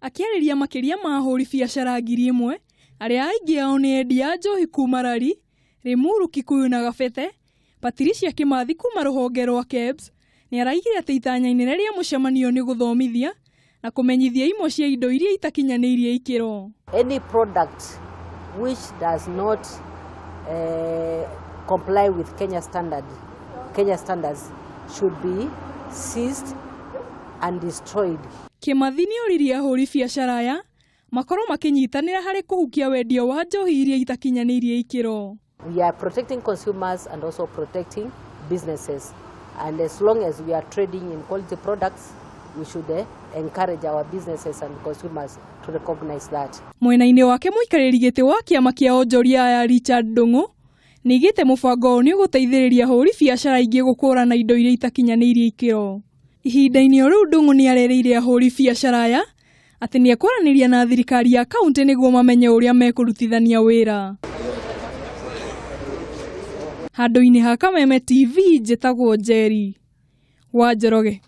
Akiarĩria makĩria ma ahuri biacara 1,000 arĩa aingĩ ao nĩ endia njohi kuuma Rari, Limuru, Kikuyu na Gabete. Patricia Kimathi kuma Ruhonge rwa KEBS nĩ araigire atĩ itanya-inĩ rĩa mũcemanio nĩ guthomithia na kũmenyithia imwe cia indo iria itakinyaniirie ikiro. Any product which does not comply with Kenya standards should be seized and destroyed. Kimathi nĩ oririe ahuri biacara aya makorwo makinyitanĩra harĩ kũhukia wendia wa njohi iria itakinyaniirie ikiro. We are protecting consumers and also protecting businesses, and as long as we are trading in quality products, we should encourage our businesses and consumers to recognize that. Mwena-inĩ wake mũikarĩri gĩtĩ wa kiama kĩa onjoria ya Richard Ndung'u nĩigĩte mũbango nĩ uguteithiriria ahuri biacara ingĩ gukurana indo iria itakinyaniirie ikiro. Ihinda-inĩ rĩu Ndung'u nĩ arerĩire ahuri biacara aya atĩ nĩ ekwaranĩria na thirikari ya kaunti nĩguo mamenye ũrĩa mekurutithania wĩra. Handũ-inĩ ha Kameme TV njĩtagwo Njeri wa Njoroge.